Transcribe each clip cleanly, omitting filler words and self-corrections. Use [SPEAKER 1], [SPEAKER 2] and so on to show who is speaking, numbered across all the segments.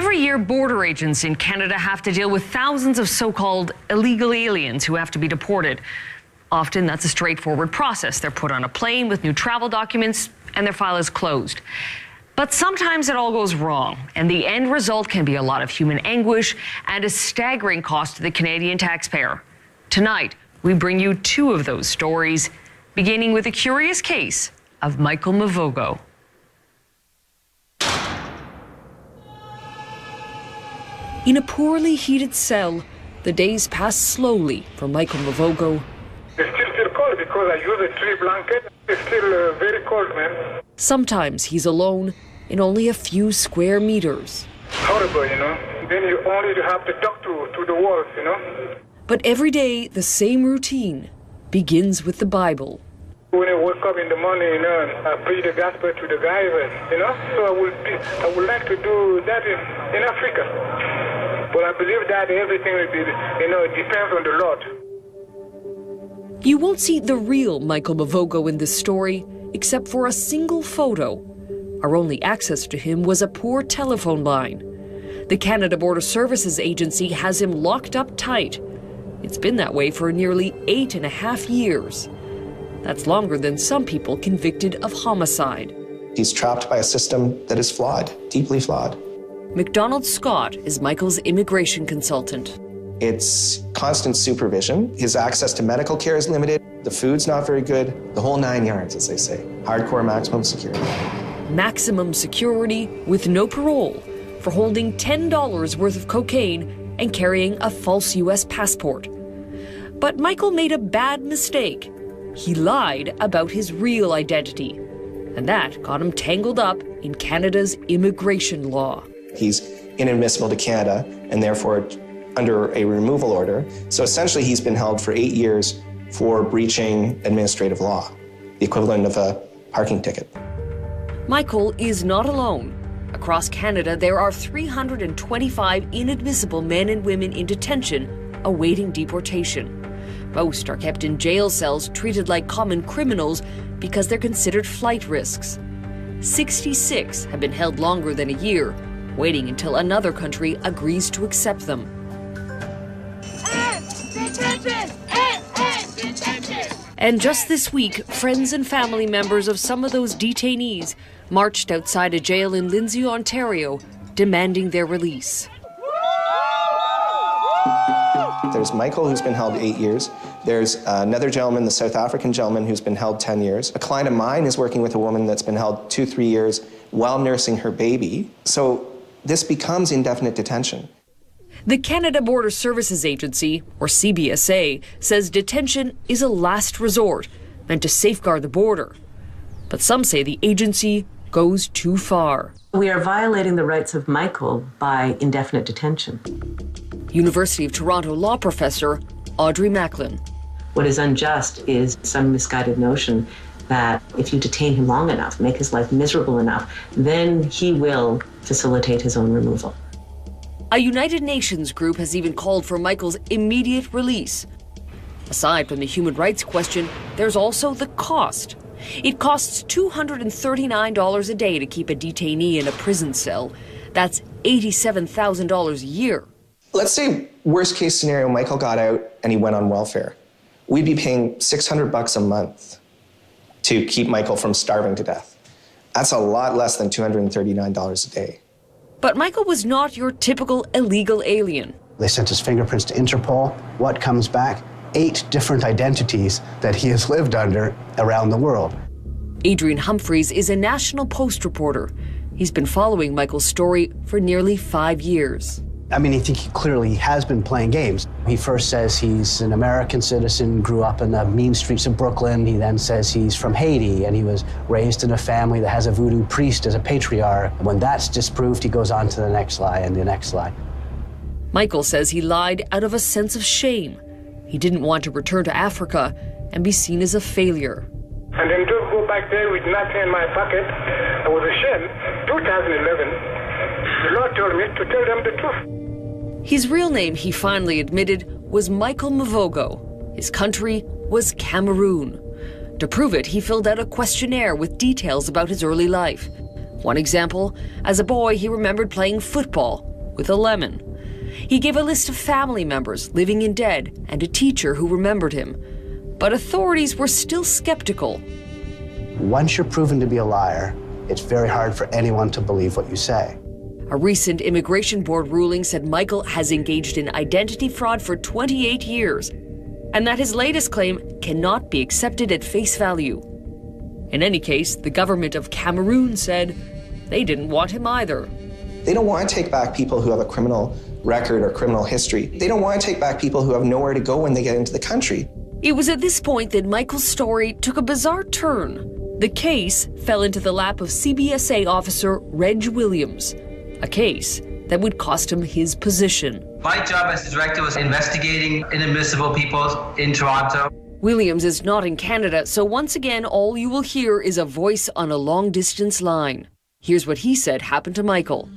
[SPEAKER 1] Every year, border agents in Canada have to deal with thousands of so-called illegal aliens who have to be deported. Often that's a straightforward process. They're put on a plane with new travel documents and their file is closed. But sometimes it all goes wrong, and the end result can be a lot of human anguish and a staggering cost to the Canadian taxpayer. Tonight, we bring you two of those stories, beginning with a curious case of Michael Mavogo. In a poorly heated cell, the days pass slowly for Michael Mavogo.
[SPEAKER 2] It's still cold because I use a tree blanket. It's still very cold, man.
[SPEAKER 1] Sometimes he's alone in only a few square meters.
[SPEAKER 2] Horrible, you know. Then you only have to talk to the walls, you know.
[SPEAKER 1] But every day, the same routine begins with the Bible.
[SPEAKER 2] When I wake up in the morning, you know, I preach the gospel to the guys, you know. So I would like to do that in Africa. But I believe that everything will be, you know, depends on the Lord.
[SPEAKER 1] You won't see the real Michael Mavogo in this story, except for a single photo. Our only access to him was a poor telephone line. The Canada Border Services Agency has him locked up tight. It's been that way for nearly 8.5 years. That's longer than some people convicted of homicide.
[SPEAKER 3] He's trapped by a system that is flawed, deeply flawed.
[SPEAKER 1] McDonald Scott is Michael's immigration consultant.
[SPEAKER 3] It's constant supervision. His access to medical care is limited. The food's not very good. The whole 9 yards, as they say. Hardcore maximum security.
[SPEAKER 1] Maximum security with no parole for holding $10 worth of cocaine and carrying a false U.S. passport. But Michael made a bad mistake. He lied about his real identity, and that got him tangled up in Canada's immigration law.
[SPEAKER 3] He's inadmissible to Canada and therefore under a removal order. So essentially he's been held for 8 years for breaching administrative law, the equivalent of a parking ticket.
[SPEAKER 1] Michael is not alone. Across Canada, there are 325 inadmissible men and women in detention awaiting deportation. Most are kept in jail cells treated like common criminals because they're considered flight risks. 66 have been held longer than a year, waiting until another country agrees to accept them. And just this week, friends and family members of some of those detainees marched outside a jail in Lindsay, Ontario, demanding their release.
[SPEAKER 3] There's Michael, who's been held 8 years. There's another gentleman, the South African gentleman, who's been held 10 years. A client of mine is working with a woman that's been held 2-3 years while nursing her baby. So this becomes indefinite detention.
[SPEAKER 1] The Canada Border Services Agency, or CBSA, says detention is a last resort, meant to safeguard the border. But some say the agency goes too far.
[SPEAKER 4] We are violating the rights of Michael by indefinite detention.
[SPEAKER 1] University of Toronto law professor Audrey Macklin.
[SPEAKER 4] What is unjust is some misguided notion that if you detain him long enough, make his life miserable enough, then he will facilitate his own removal.
[SPEAKER 1] A United Nations group has even called for Michael's immediate release. Aside from the human rights question, there's also the cost. It costs $239 a day to keep a detainee in a prison cell. That's $87,000 a year.
[SPEAKER 3] Let's say worst case scenario, Michael got out and he went on welfare. We'd be paying $600 a month to keep Michael from starving to death. That's a lot less than $239 a day.
[SPEAKER 1] But Michael was not your typical illegal alien.
[SPEAKER 5] They sent his fingerprints to Interpol. What comes back? 8 different identities that he has lived under around the world.
[SPEAKER 1] Adrian Humphreys is a National Post reporter. He's been following Michael's story for nearly 5 years.
[SPEAKER 5] I mean, I think he clearly has been playing games. He first says he's an American citizen, grew up in the mean streets of Brooklyn. He then says he's from Haiti and he was raised in a family that has a voodoo priest as a patriarch. When that's disproved, he goes on to the next lie and the next lie.
[SPEAKER 1] Michael says he lied out of a sense of shame. He didn't want to return to Africa and be seen as a failure.
[SPEAKER 2] And then just go back there with nothing in my pocket. I was ashamed. 2011, the Lord told me to tell them the truth.
[SPEAKER 1] His real name, he finally admitted, was Michael Mavogo. His country was Cameroon. To prove it, he filled out a questionnaire with details about his early life. One example, as a boy, he remembered playing football with a lemon. He gave a list of family members living in debt and a teacher who remembered him. But authorities were still skeptical.
[SPEAKER 5] Once you're proven to be a liar, it's very hard for anyone to believe what you say.
[SPEAKER 1] A recent immigration board ruling said Michael has engaged in identity fraud for 28 years, and that his latest claim cannot be accepted at face value. In any case, the government of Cameroon said they didn't want him either.
[SPEAKER 3] They don't want to take back people who have a criminal record or criminal history. They don't want to take back people who have nowhere to go when they get into the country.
[SPEAKER 1] It was at this point that Michael's story took a bizarre turn. The case fell into the lap of CBSA officer Reg Williams, a case that would cost him his position.
[SPEAKER 6] My job as the director was investigating inadmissible people in Toronto.
[SPEAKER 1] Williams is not in Canada, so once again, all you will hear is a voice on a long-distance line. Here's what he said happened to Michael.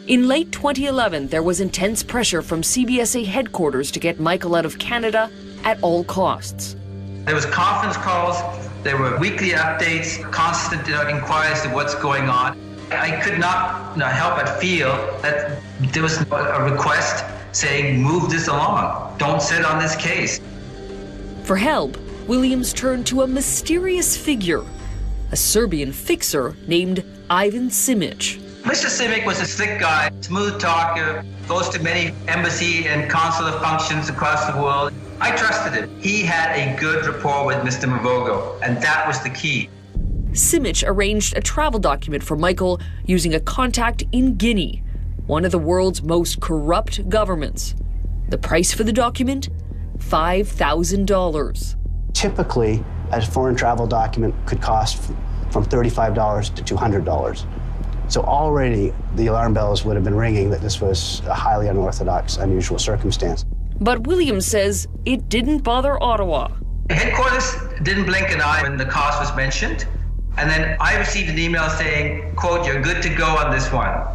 [SPEAKER 1] In late 2011, there was intense pressure from CBSA headquarters to get Michael out of Canada at all costs.
[SPEAKER 6] There was conference calls, there were weekly updates, constant inquiries to what's going on. I could not help but feel that there was a request saying, move this along, don't sit on this case.
[SPEAKER 1] For help, Williams turned to a mysterious figure, a Serbian fixer named Ivan Simic.
[SPEAKER 6] Mr. Simic was a slick guy, smooth talker, goes to many embassy and consular functions across the world. I trusted him. He had a good rapport with Mr. Mavogo, and that was the key.
[SPEAKER 1] Simic arranged a travel document for Michael using a contact in Guinea, one of the world's most corrupt governments. The price for the document? $5,000.
[SPEAKER 5] Typically, a foreign travel document could cost from $35 to $200. So already the alarm bells would have been ringing that this was a highly unorthodox, unusual circumstance.
[SPEAKER 1] But Williams says it didn't bother Ottawa.
[SPEAKER 6] Headquarters didn't blink an eye when the cost was mentioned. And then I received an email saying, quote, you're good to go on this one,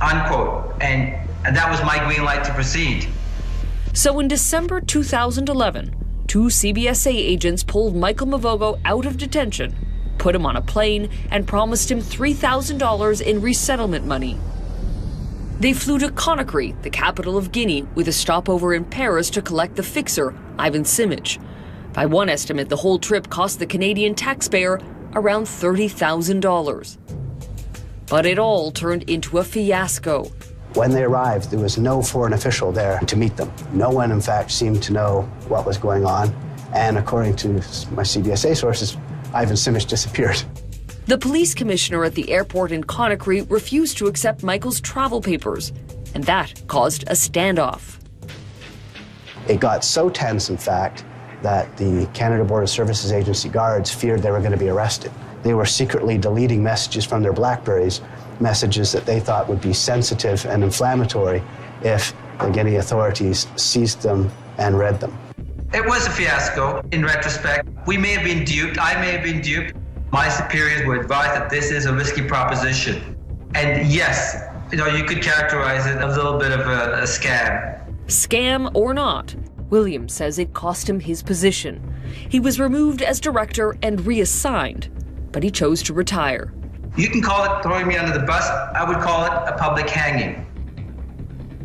[SPEAKER 6] unquote. And that was my green light to proceed.
[SPEAKER 1] So in December 2011, two CBSA agents pulled Michael Mavogo out of detention, put him on a plane, and promised him $3,000 in resettlement money. They flew to Conakry, the capital of Guinea, with a stopover in Paris to collect the fixer, Ivan Simic. By one estimate, the whole trip cost the Canadian taxpayer around $30,000. But it all turned into a fiasco.
[SPEAKER 5] When they arrived, there was no foreign official there to meet them. No one, in fact, seemed to know what was going on. And according to my CBSA sources, Ivan Simic disappeared.
[SPEAKER 1] The police commissioner at the airport in Conakry refused to accept Michael's travel papers, and that caused a standoff.
[SPEAKER 5] It got so tense, in fact, that the Canada Border Services Agency guards feared they were going to be arrested. They were secretly deleting messages from their BlackBerries, messages that they thought would be sensitive and inflammatory if the Guinea authorities seized them and read them.
[SPEAKER 6] It was a fiasco in retrospect. We may have been duped. I may have been duped. My superiors were advised that this is a risky proposition. And yes, you could characterize it as a little bit of a scam.
[SPEAKER 1] Scam or not, Williams says it cost him his position. He was removed as director and reassigned, but he chose to retire.
[SPEAKER 6] You can call it throwing me under the bus. I would call it a public hanging.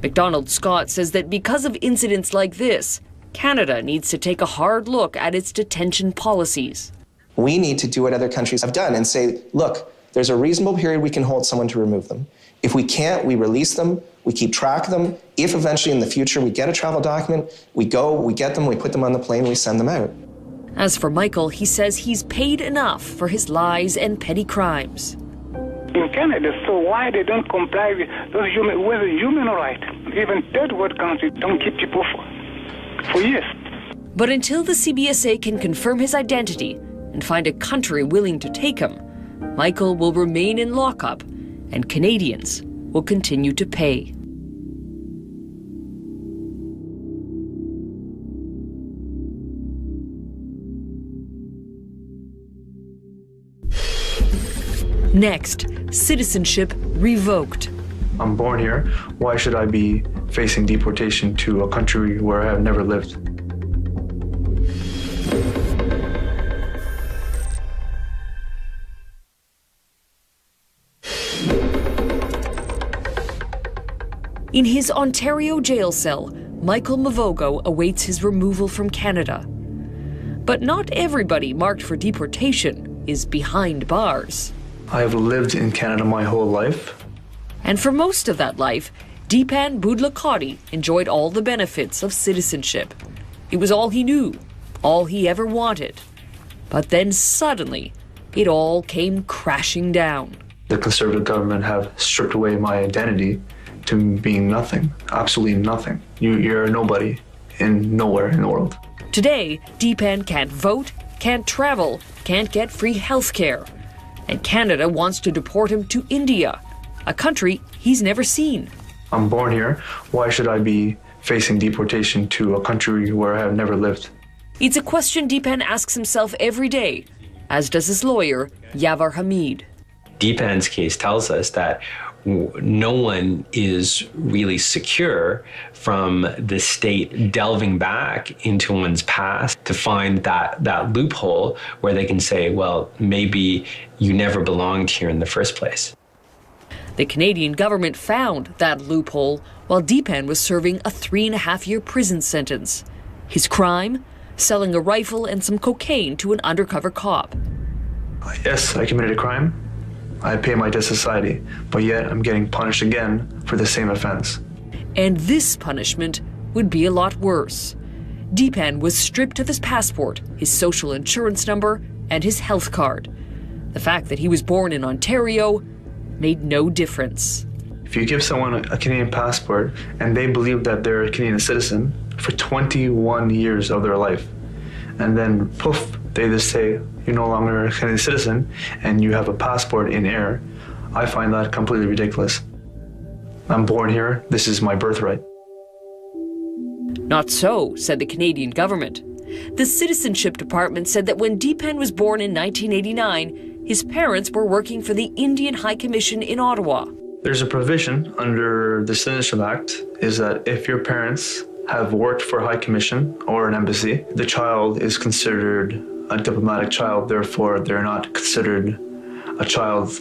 [SPEAKER 1] MacDonald Scott says that because of incidents like this, Canada needs to take a hard look at its detention policies.
[SPEAKER 3] We need to do what other countries have done and say, look, there's a reasonable period we can hold someone to remove them. If we can't, we release them, we keep track of them. If eventually in the future we get a travel document, we go, we get them, we put them on the plane, we send them out.
[SPEAKER 1] As for Michael, he says he's paid enough for his lies and petty crimes.
[SPEAKER 2] In Canada, so why they don't comply with those human rights? Even third world countries don't keep people for years.
[SPEAKER 1] But until the CBSA can confirm his identity and find a country willing to take him, Michael will remain in lockup and Canadians will continue to pay. Next, citizenship revoked.
[SPEAKER 7] I'm born here. Why should I be facing deportation to a country where I have never lived?
[SPEAKER 1] In his Ontario jail cell, Michael Mavogo awaits his removal from Canada. But not everybody marked for deportation is behind bars.
[SPEAKER 7] I have lived in Canada my whole life.
[SPEAKER 1] And for most of that life, Deepan Budlakoti enjoyed all the benefits of citizenship. It was all he knew, all he ever wanted. But then suddenly, it all came crashing down.
[SPEAKER 7] The Conservative government have stripped away my identity to being nothing, absolutely nothing. You're a nobody in nowhere in the world.
[SPEAKER 1] Today, Deepan can't vote, can't travel, can't get free health care. And Canada wants to deport him to India, a country he's never seen.
[SPEAKER 7] I'm born here. Why should I be facing deportation to a country where I have never lived?
[SPEAKER 1] It's a question Deepan asks himself every day, as does his lawyer, Yavar Hamid.
[SPEAKER 8] Deepan's case tells us that no one is really secure from the state delving back into one's past to find that loophole where they can say, well, maybe you never belonged here in the first place.
[SPEAKER 1] The Canadian government found that loophole while Deepan was serving a 3.5-year prison sentence. His crime? Selling a rifle and some cocaine to an undercover cop.
[SPEAKER 7] Yes, I committed a crime. I pay my debt to society, but yet I'm getting punished again for the same offense.
[SPEAKER 1] And this punishment would be a lot worse. Deepan was stripped of his passport, his social insurance number, and his health card. The fact that he was born in Ontario made no difference.
[SPEAKER 7] If you give someone a Canadian passport and they believe that they're a Canadian citizen for 21 years of their life, and then poof, they just say, you're no longer a Canadian citizen and you have a passport in air, I find that completely ridiculous. I'm born here, this is my birthright.
[SPEAKER 1] Not so, said the Canadian government. The Citizenship Department said that when Deepan was born in 1989, his parents were working for the Indian High Commission in Ottawa.
[SPEAKER 7] There's a provision under the Citizenship Act is that if your parents have worked for a High Commission or an embassy, the child is considered a diplomatic child, therefore they're not considered a child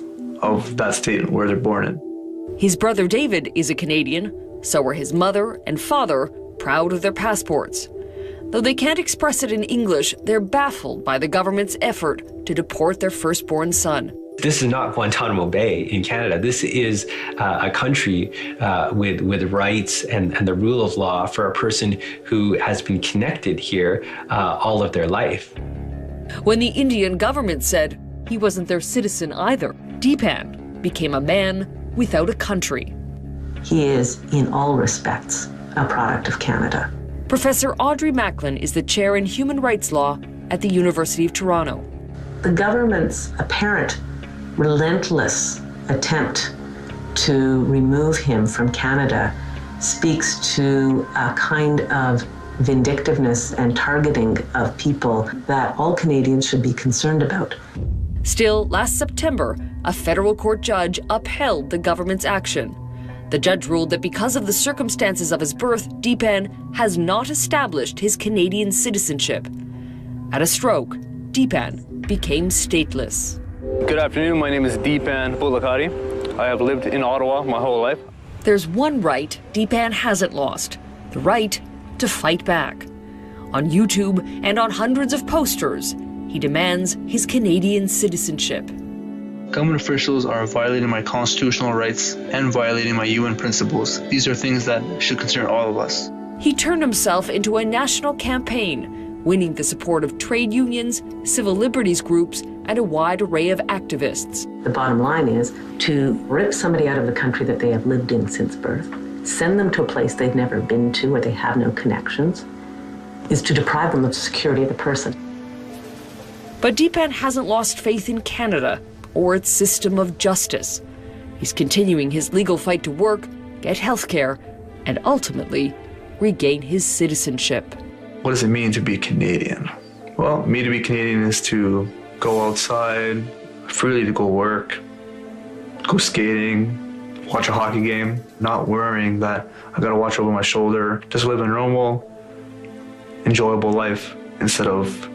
[SPEAKER 7] of that state where they're born in.
[SPEAKER 1] His brother David is a Canadian, so are his mother and father, proud of their passports. Though they can't express it in English, they're baffled by the government's effort to deport their firstborn son.
[SPEAKER 8] This is not Guantanamo Bay in Canada. This is a country with rights and the rule of law for a person who has been connected here all of their life.
[SPEAKER 1] When the Indian government said he wasn't their citizen either, Deepan became a man without a country.
[SPEAKER 4] He is, in all respects, a product of Canada.
[SPEAKER 1] Professor Audrey Macklin is the chair in human rights law at the University of Toronto.
[SPEAKER 4] The government's apparent relentless attempt to remove him from Canada speaks to a kind of vindictiveness and targeting of people that all Canadians should be concerned about.
[SPEAKER 1] Still, last September, a federal court judge upheld the government's action. The judge ruled that because of the circumstances of his birth, Deepan has not established his Canadian citizenship. At a stroke, Deepan became stateless.
[SPEAKER 9] Good afternoon, my name is Deepan Budlakoti. I have lived in Ottawa my whole life.
[SPEAKER 1] There's one right Deepan hasn't lost, the right to fight back. On YouTube and on hundreds of posters, he demands his Canadian citizenship.
[SPEAKER 10] Government officials are violating my constitutional rights and violating my UN principles. These are things that should concern all of us.
[SPEAKER 1] He turned himself into a national campaign, winning the support of trade unions, civil liberties groups, and a wide array of activists.
[SPEAKER 4] The bottom line is to rip somebody out of the country that they have lived in since birth, send them to a place they've never been to where they have no connections, is to deprive them of the security of the person.
[SPEAKER 1] But Deepan hasn't lost faith in Canada or its system of justice. He's continuing his legal fight to work, get health care, and ultimately regain his citizenship.
[SPEAKER 7] What does it mean to be Canadian? Well, me to be Canadian is to go outside, freely to go work, go skating, watch a hockey game, not worrying that I gotta watch over my shoulder, just live a normal, enjoyable life instead of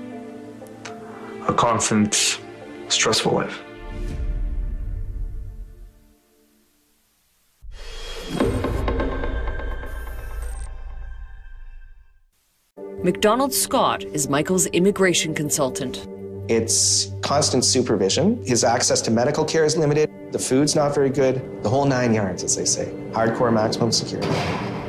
[SPEAKER 7] a constant, stressful life.
[SPEAKER 1] McDonald Scott is Michael's immigration consultant.
[SPEAKER 3] It's constant supervision. His access to medical care is limited. The food's not very good. The whole 9 yards, as they say. Hardcore maximum security.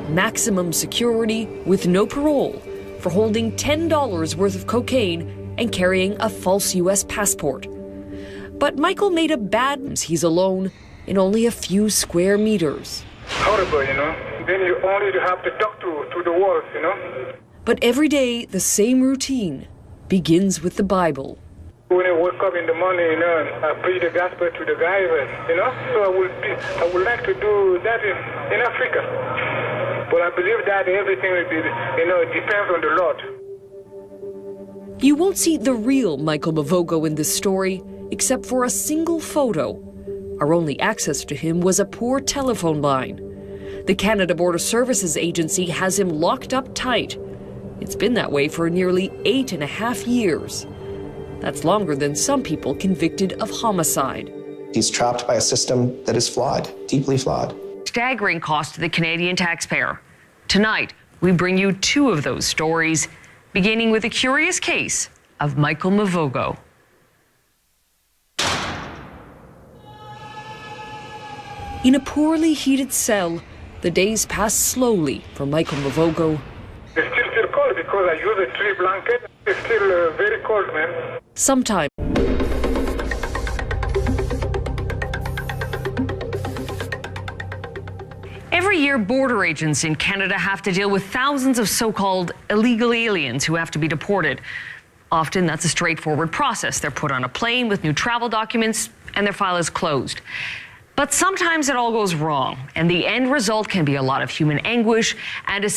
[SPEAKER 1] Maximum security with no parole for holding $10 worth of cocaine and carrying a false U.S. passport. But Michael made a bad mistake. He's alone in only a few square meters.
[SPEAKER 2] Horrible, you know. Then you only have to talk to the walls, you know.
[SPEAKER 1] But every day, the same routine begins with the Bible.
[SPEAKER 2] When I wake up in the morning, you know, I preach the gospel to the guys, you know. So I would like to do that in Africa. But I believe that everything will be, you know, depends on the Lord.
[SPEAKER 1] You won't see the real Michael Mavogo in this story, except for a single photo. Our only access to him was a poor telephone line. The Canada Border Services Agency has him locked up tight. It's been that way for nearly 8.5 years. That's longer than some people convicted of homicide.
[SPEAKER 3] He's trapped by a system that is flawed, deeply flawed.
[SPEAKER 1] Staggering cost to the Canadian taxpayer. Tonight, we bring you 2 of those stories, beginning with a curious case of Michael Mavogo. In a poorly heated cell, the days pass slowly for Michael Mavogo.
[SPEAKER 2] It's still cold because I use a tree blanket. It's still very cold, man.
[SPEAKER 1] Sometime. Every year, border agents in Canada have to deal with thousands of so-called illegal aliens who have to be deported. Often, that's a straightforward process. They're put on a plane with new travel documents, and their file is closed. But sometimes it all goes wrong, and the end result can be a lot of human anguish and a